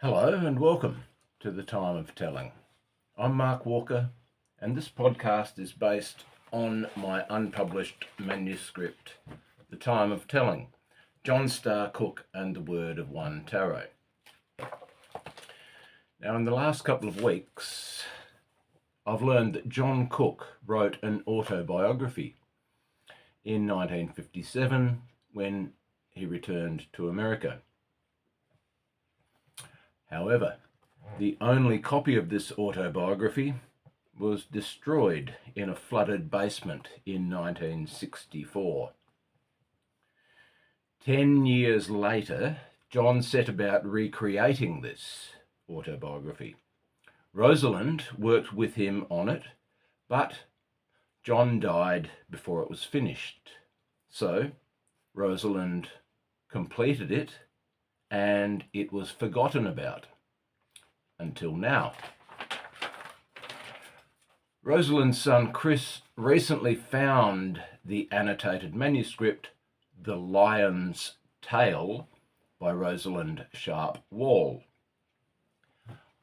Hello and welcome to The Time of Telling. I'm Mark Walker, and this podcast is based on my unpublished manuscript, The Time of Telling, John Starr Cook and the Word of One Tarot. Now, in the last couple of weeks, I've learned that John Cook wrote an autobiography in 1957 when he returned to America. However, the only copy of this autobiography was destroyed in a flooded basement in 1964. 10 years later, John set about recreating this autobiography. Rosalind worked with him on it, but John died before it was finished. So Rosalind completed it, and it was forgotten about until now. Rosalind's son Chris recently found the annotated manuscript, The Lion's Tale by Rosalind Sharp Wall.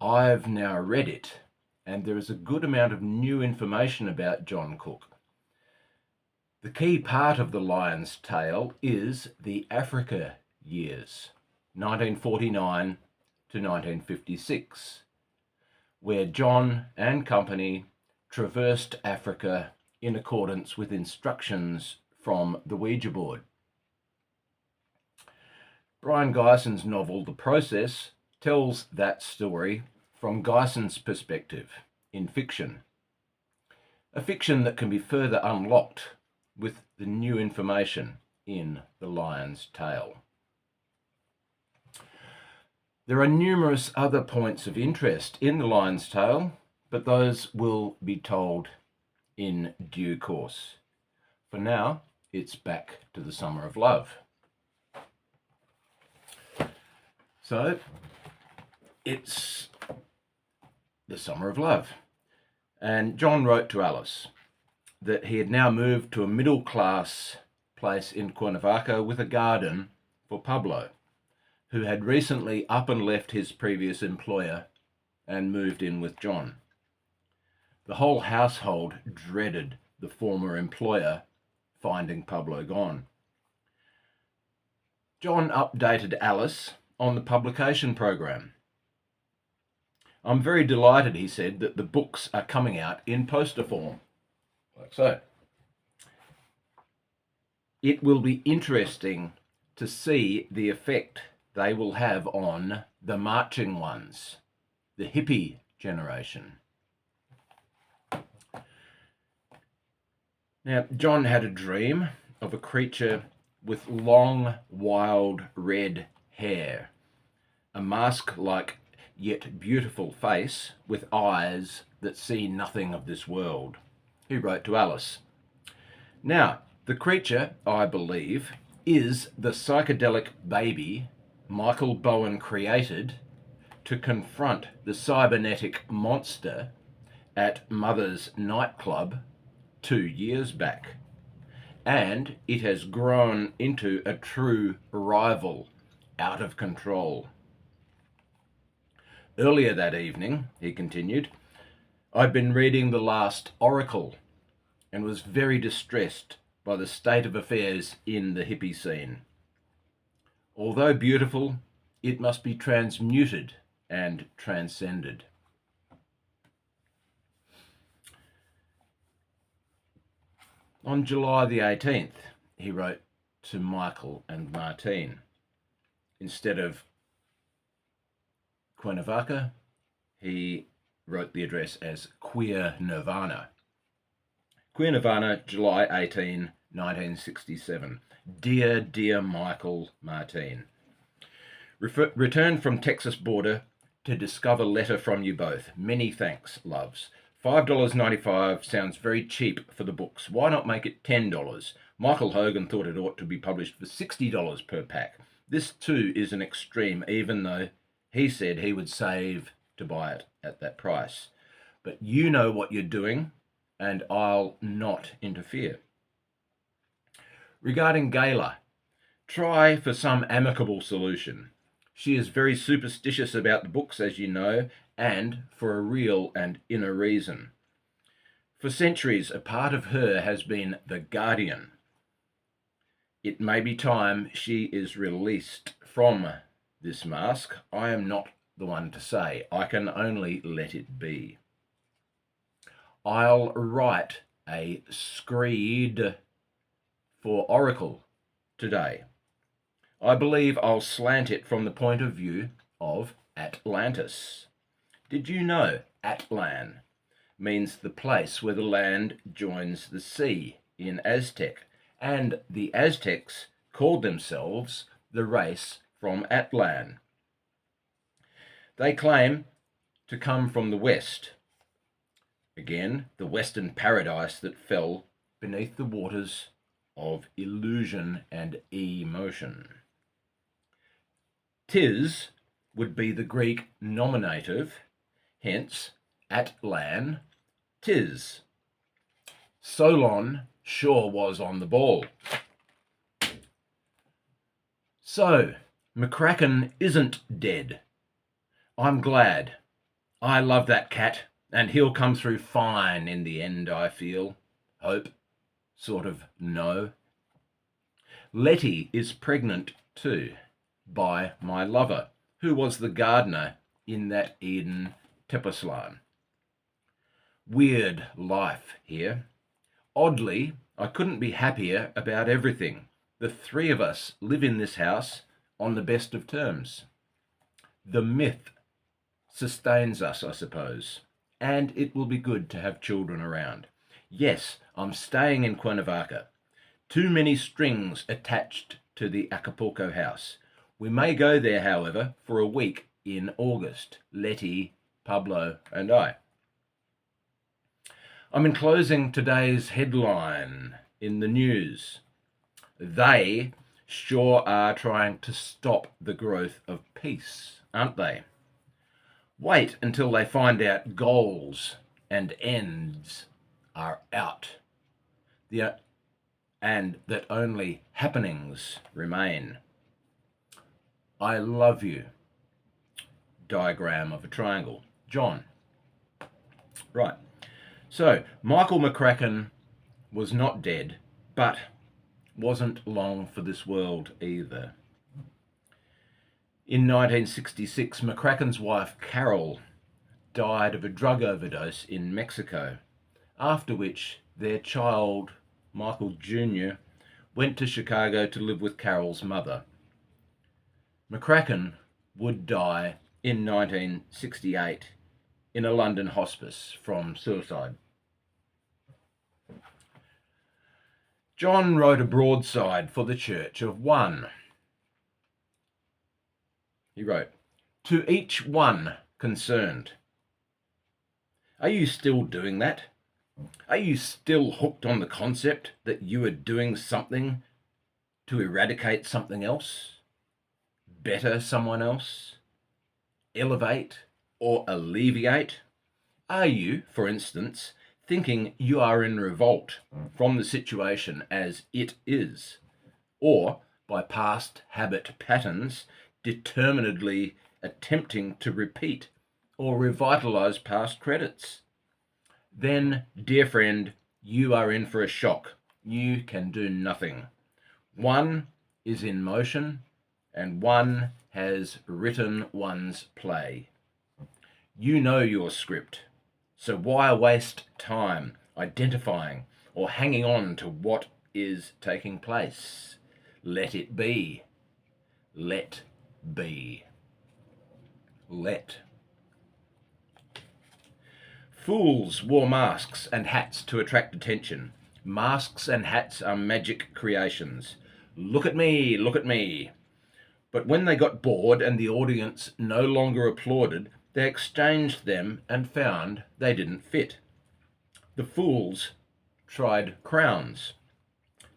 I've now read it, and there is a good amount of new information about John Cook. The key part of The Lion's Tale is the Africa years, 1949 to 1956, where John and company traversed Africa in accordance with instructions from the Ouija board. Brian Geison's novel, The Process, tells that story from Geison's perspective in fiction, a fiction that can be further unlocked with the new information in The Lion's Tale. There are numerous other points of interest in The Lion's Tale, but those will be told in due course. For now, it's back to the Summer of Love. So, it's the Summer of Love. And John wrote to Alice that he had now moved to a middle-class place in Cuernavaca with a garden for Pablo, who had recently up and left his previous employer and moved in with John. The whole household dreaded the former employer finding Pablo gone. John updated Alice on the publication program. I'm very delighted, he said, that the books are coming out in poster form, like so. It will be interesting to see the effect they will have on the marching ones, the hippie generation. Now, John had a dream of a creature with long, wild red hair, a mask-like yet beautiful face with eyes that see nothing of this world. He wrote to Alice. Now, the creature, I believe, is the psychedelic baby Michael Bowen created to confront the cybernetic monster at Mother's nightclub 2 years back. And it has grown into a true rival, out of control. Earlier that evening, he continued, I'd been reading The Last Oracle and was very distressed by the state of affairs in the hippie scene. Although beautiful, it must be transmuted and transcended. On July the 18th, he wrote to Michael and Martine. Instead of Cuernavaca, he wrote the address as Queer Nirvana. Queer Nirvana, July 18, 1967. Dear Michael, Martine. Returned from Texas border to discover letter from you both. Many thanks, loves. $5.95 sounds very cheap for the books. Why not make it $10? Michael Hogan thought it ought to be published for $60 per pack. This too is an extreme, even though he said he would save to buy it at that price. But you know what you're doing, and I'll not interfere. Regarding Gala, try for some amicable solution. She is very superstitious about the books, as you know, and for a real and inner reason. For centuries, a part of her has been the guardian. It may be time she is released from this mask. I am not the one to say. I can only let it be. I'll write a screed for Oracle today. I believe I'll slant it from the point of view of Atlantis. Did you know Atlan means the place where the land joins the sea in Aztec, and the Aztecs called themselves the race from Atlan. They claim to come from the west. Again, the western paradise that fell beneath the waters of illusion and emotion. Tis would be the Greek nominative, hence Atlan, tis. Solon sure was on the ball. So, McCracken isn't dead. I'm glad. I love that cat, and he'll come through fine in the end, I feel. Hope. Sort of know. Letty is pregnant too, by my lover, who was the gardener in that Eden Tepeslan. Weird life here. Oddly, I couldn't be happier about everything. The three of us live in this house on the best of terms. The myth sustains us, I suppose, and it will be good to have children around. Yes, I'm staying in Cuernavaca. Too many strings attached to the Acapulco house. We may go there, however, for a week in August. Letty, Pablo, and I. I'm enclosing today's headline in the news. They sure are trying to stop the growth of peace, aren't they? Wait until they find out goals and ends are out, and that only happenings remain. I love you. Diagram of a triangle. John. Right. So, Michael McCracken was not dead, but wasn't long for this world either. In 1966, McCracken's wife, Carol, died of a drug overdose in Mexico, after which their child, Michael Jr., went to Chicago to live with Carol's mother. McCracken would die in 1968 in a London hospice from suicide. John wrote a broadside for the Church of One. He wrote, "To each one concerned." Are you still doing that? Are you still hooked on the concept that you are doing something to eradicate something else? Better someone else? Elevate or alleviate? Are you, for instance, thinking you are in revolt from the situation as it is, or by past habit patterns determinedly attempting to repeat or revitalize past credits? Then, dear friend, you are in for a shock. You can do nothing. One is in motion, and one has written one's play. You know your script, so why waste time identifying or hanging on to what is taking place? Let it be. Let be. Let. Fools wore masks and hats to attract attention. Masks and hats are magic creations. Look at me, look at me. But when they got bored and the audience no longer applauded, they exchanged them and found they didn't fit. The fools tried crowns.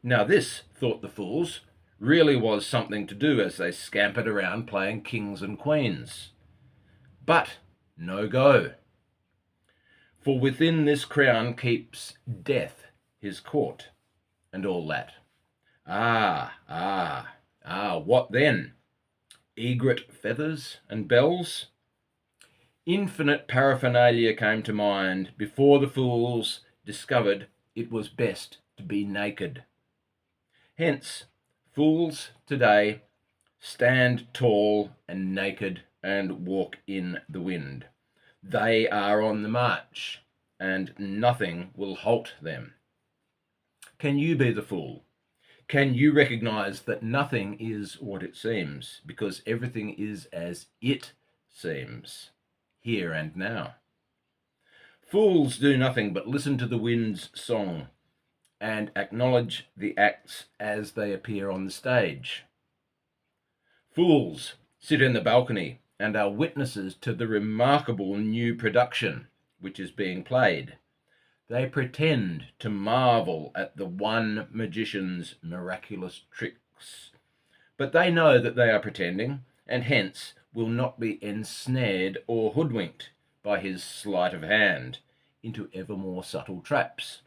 Now this, thought the fools, really was something to do as they scampered around playing kings and queens. But no go. For within this crown keeps death his court, and all that. Ah, what then? egret feathers and bells. Infinite paraphernalia came to mind before the fools discovered it was best to be naked. Hence, fools today stand tall and naked and walk in the wind. They are on the march, and nothing will halt them. Can you be the fool? Can you recognize that nothing is what it seems, because everything is as it seems, here and now? Fools do nothing but listen to the wind's song and acknowledge the acts as they appear on the stage. Fools sit in the balcony and are witnesses to the remarkable new production which is being played. They pretend to marvel at the one magician's miraculous tricks, but they know that they are pretending, and hence will not be ensnared or hoodwinked by his sleight of hand into ever more subtle traps.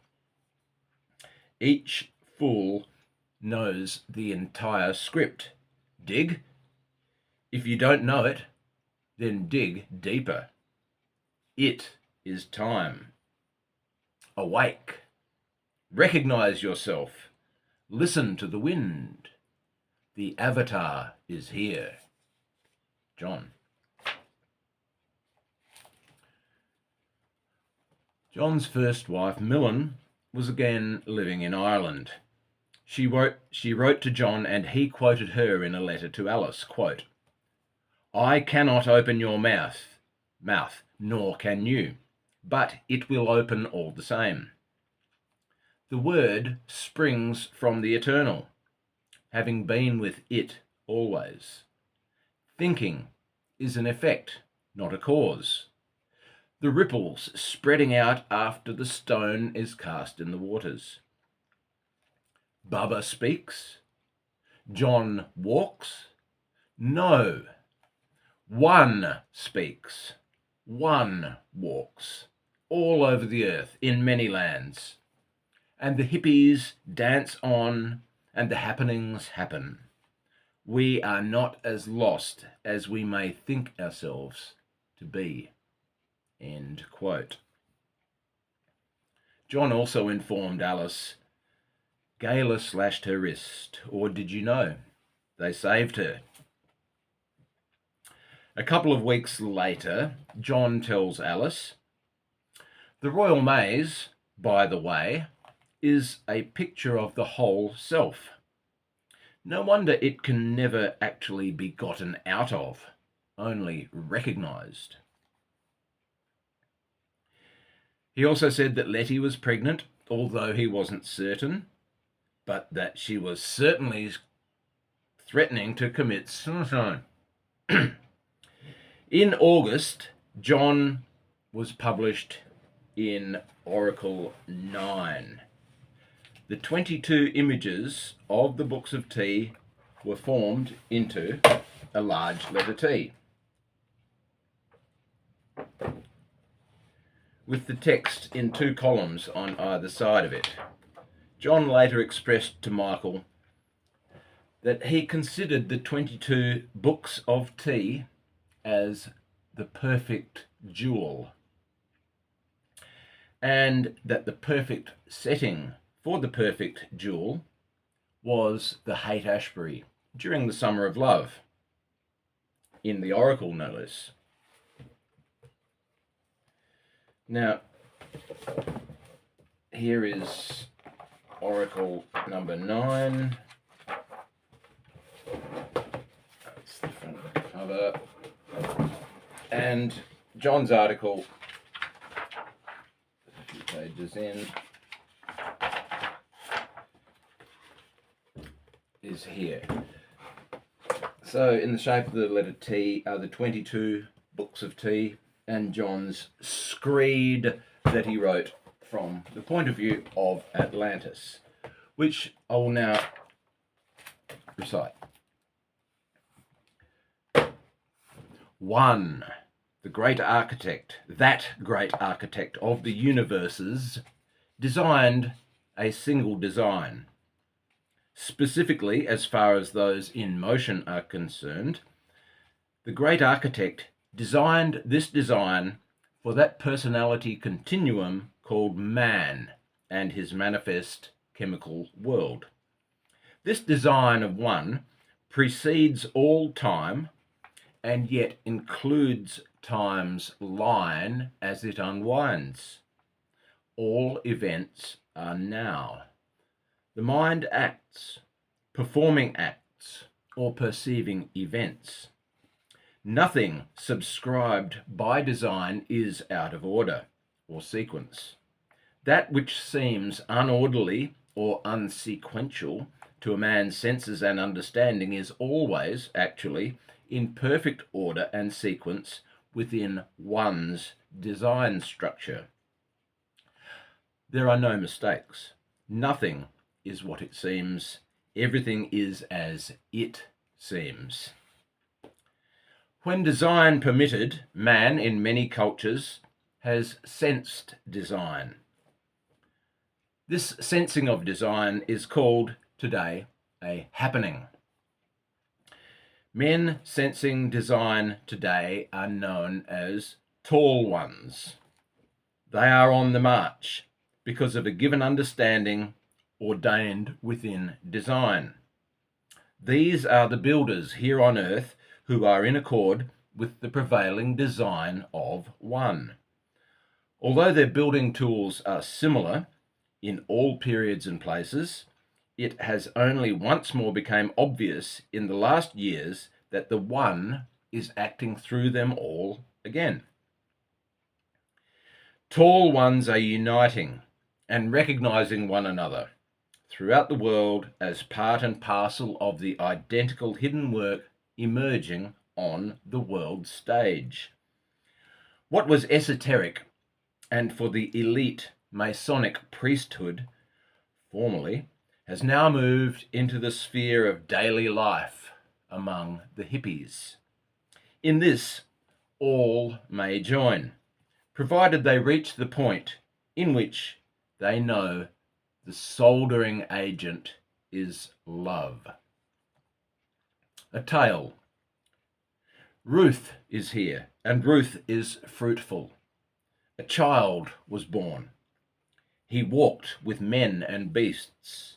Each fool knows the entire script. Dig? If you don't know it, then dig deeper. It is time. Awake. Recognize yourself. Listen to the wind. The avatar is here. John. John's first wife, Millen, was again living in Ireland. She wrote to John, and he quoted her in a letter to Alice, quote, "I cannot open your mouth, nor can you, but it will open all the same. The word springs from the eternal, having been with it always. Thinking is an effect, not a cause. The ripples spreading out after the stone is cast in the waters. Baba speaks. John walks. No. One speaks. One walks. All over the earth, in many lands. And the hippies dance on, and the happenings happen. We are not as lost as we may think ourselves to be." End quote. John also informed Alice, "Gala slashed her wrist, or did you know? They saved her." A couple of weeks later, John tells Alice, "The Royal Maze, by the way, is a picture of the whole self. No wonder it can never actually be gotten out of, only recognised." He also said that Letty was pregnant, although he wasn't certain, but that she was certainly threatening to commit suicide. In August, John was published in Oracle 9. The 22 images of the books of T were formed into a large letter T, with the text in 2 columns on either side of it. John later expressed to Michael that he considered the 22 books of T as the perfect jewel, and that the perfect setting for the perfect jewel was the Haight-Ashbury during the Summer of Love, in the Oracle no less. Now, here is Oracle number 9. That's the front cover. And John's article, a few pages in, is here. So in the shape of the letter T are the 22 books of T and John's screed that he wrote from the point of view of Atlantis, which I will now recite. 1. The great architect, that great architect of the universes, designed a single design. Specifically, as far as those in motion are concerned, The great architect designed this design for that personality continuum called man and his manifest chemical world. This design of one precedes all time and yet includes time's line as it unwinds. All events are now. The mind acts, performing acts, or perceiving events. Nothing subscribed by design is out of order or sequence. That which seems unorderly or unsequential to a man's senses and understanding is always, actually, in perfect order and sequence within one's design structure. There are no mistakes. Nothing is what it seems. Everything is as it seems. When design permitted, man in many cultures has sensed design. This sensing of design is called today a happening. Men sensing design today are known as tall ones. They are on the march because of a given understanding ordained within design. These are the builders here on earth who are in accord with the prevailing design of one. Although their building tools are similar in all periods and places, it has only once more become obvious in the last years that the one is acting through them all again. Tall ones are uniting and recognizing one another throughout the world as part and parcel of the identical hidden work emerging on the world stage. What was esoteric and for the elite Masonic priesthood formerly has now moved into the sphere of daily life among the hippies. In this, all may join, provided they reach the point in which they know the soldering agent is love. A tale. Ruth is here, and Ruth is fruitful. A child was born. He walked with men and beasts.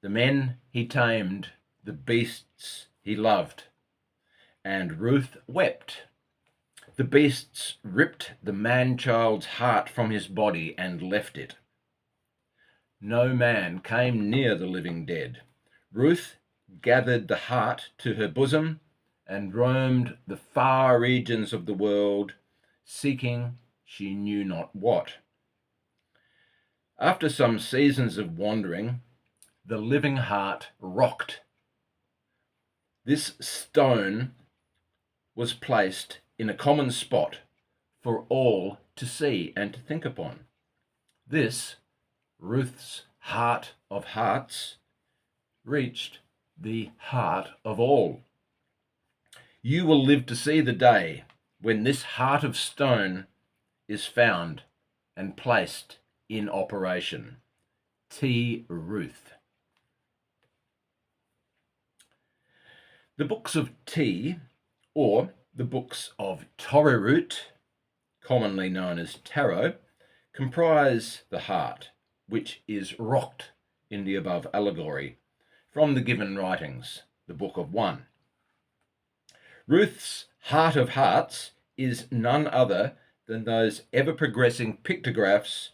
The men he tamed, the beasts he loved. And Ruth wept. The beasts ripped the man-child's heart from his body and left it. No man came near the living dead. Ruth gathered the heart to her bosom and roamed the far regions of the world, seeking she knew not what. After some seasons of wandering, the living heart rocked. This stone was placed in a common spot for all to see and to think upon. This, Ruth's heart of hearts, reached the heart of all. You will live to see the day when this heart of stone is found and placed in operation. T. Ruth. The books of T, or the books of Torerut, commonly known as tarot, comprise the heart, which is rocked in the above allegory from the given writings, the Book of One. Ruth's heart of hearts is none other than those ever-progressing pictographs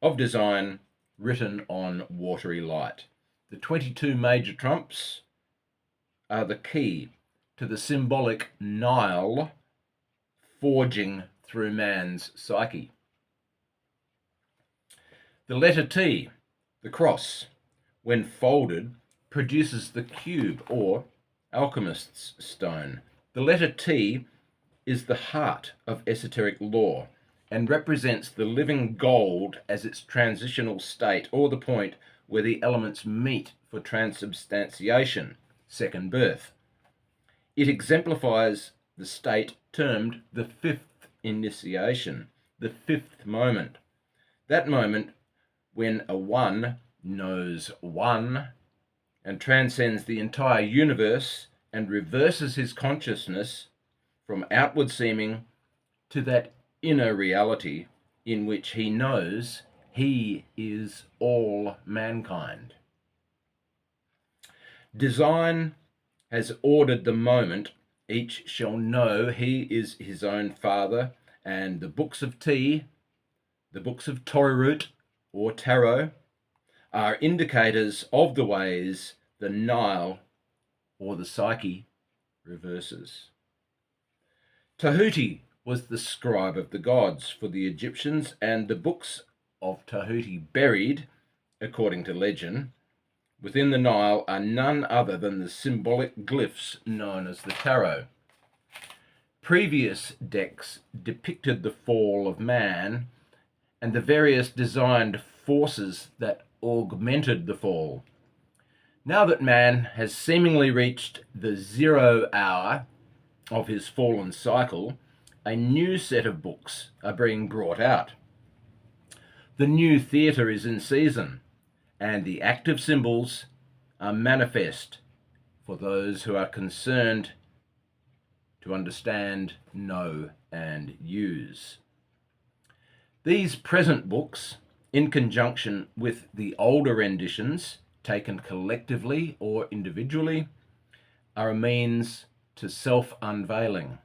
of design written on watery light. The 22 major trumps are the key to the symbolic Nile forging through man's psyche. The letter T, the cross, when folded, produces the cube or alchemist's stone. The letter T is the heart of esoteric law and represents the living gold as its transitional state, or the point where the elements meet for transubstantiation, second birth. It exemplifies the state termed the fifth initiation, the fifth moment. That moment when a one knows one and transcends the entire universe and reverses his consciousness from outward seeming to that inner reality in which he knows he is all mankind. Design has ordered the moment each shall know he is his own father, and the books of tea, the books of Torirut or tarot, are indicators of the ways the Nile or the psyche reverses. Tahuti was the scribe of the gods for the Egyptians, and the books of Tahuti buried, according to legend, within the Nile are none other than the symbolic glyphs known as the tarot. Previous decks depicted the fall of man and the various designed forces that augmented the fall. Now that man has seemingly reached the 0 hour of his fallen cycle, a new set of books are being brought out. The new theatre is in season, and the active symbols are manifest for those who are concerned to understand, know, and use. These present books, in conjunction with the older renditions, taken collectively or individually, are a means to self-unveiling.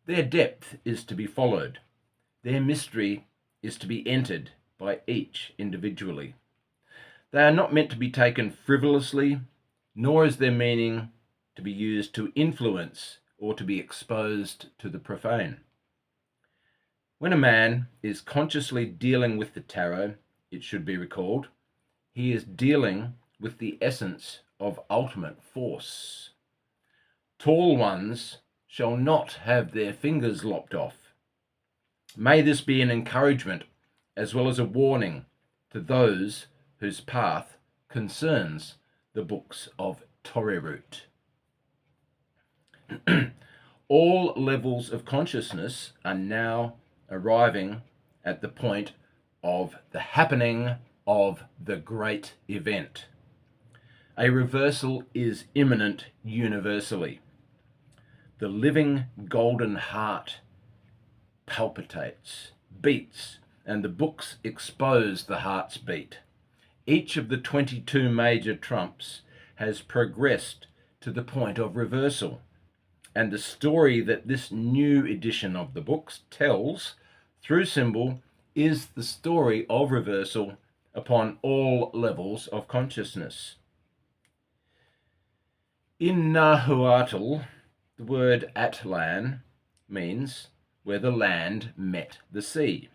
Their depth is to be followed. Their mystery is to be entered by each individually. They are not meant to be taken frivolously, nor is their meaning to be used to influence or to be exposed to the profane. When a man is consciously dealing with the tarot, it should be recalled, he is dealing with the essence of ultimate force. Tall ones shall not have their fingers lopped off. May this be an encouragement as well as a warning to those whose path concerns the books of Torirut. All levels of consciousness are now arriving at the point of the happening of the great event. A reversal is imminent universally. The living golden heart palpitates, beats, and the books expose the heart's beat. Each of the 22 major trumps has progressed to the point of reversal, and the story that this new edition of the books tells through symbol is the story of reversal upon all levels of consciousness. In Nahuatl, the word Atlan means where the land met the sea.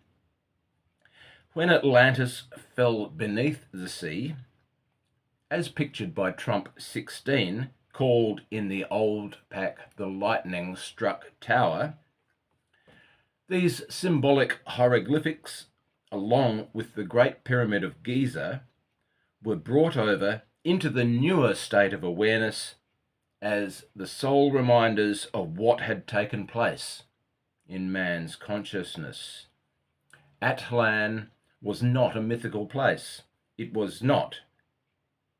When Atlantis fell beneath the sea, as pictured by Trump 16, called in the old pack the lightning struck tower, these symbolic hieroglyphics, along with the Great Pyramid of Giza, were brought over into the newer state of awareness as the sole reminders of what had taken place in man's consciousness. Atlan was not a mythical place. It was not,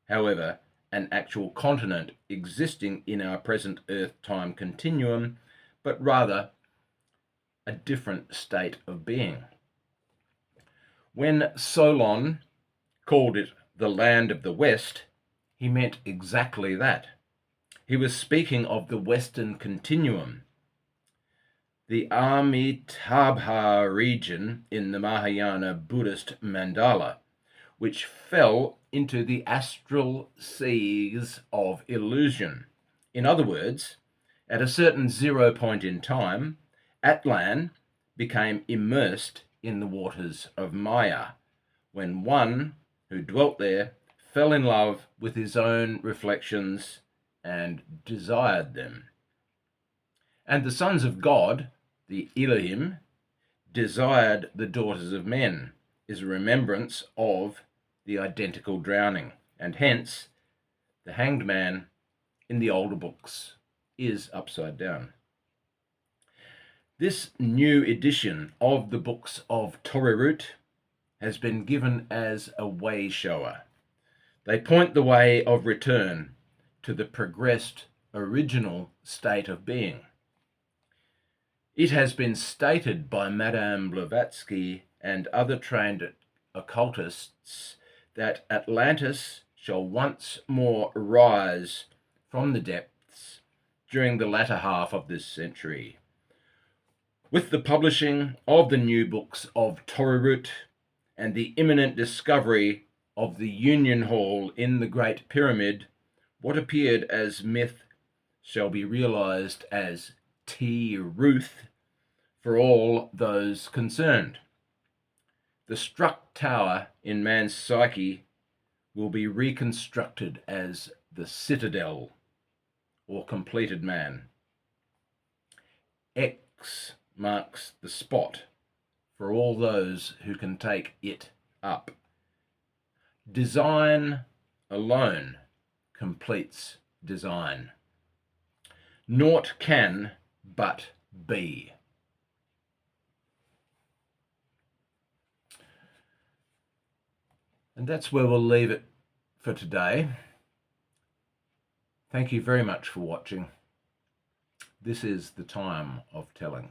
however, an actual continent existing in our present Earth-time continuum, but rather a different state of being. When Solon called it the land of the West, he meant exactly that. He was speaking of the Western continuum, the Amitabha region in the Mahayana Buddhist mandala, which fell into the astral seas of illusion. In other words, at a certain 0 point in time, Atlan became immersed in the waters of Maya, when one who dwelt there fell in love with his own reflections and desired them. And the sons of God, the Elohim, desired the daughters of men, is a remembrance of the identical drowning, and hence the hanged man in the older books is upside down. This new edition of the books of Torirut has been given as a way shower. They point the way of return to the progressed original state of being. It has been stated by Madame Blavatsky and other trained occultists that Atlantis shall once more rise from the depths during the latter half of this century. With the publishing of the new books of Torerut and the imminent discovery of the Union Hall in the Great Pyramid, what appeared as myth shall be realized as T-Ruth for all those concerned. The struck tower in man's psyche will be reconstructed as the citadel, or completed man. X marks the spot for all those who can take it up. Design alone completes design. Naught can but be. And that's where we'll leave it for today. Thank you very much for watching. This is the time of telling.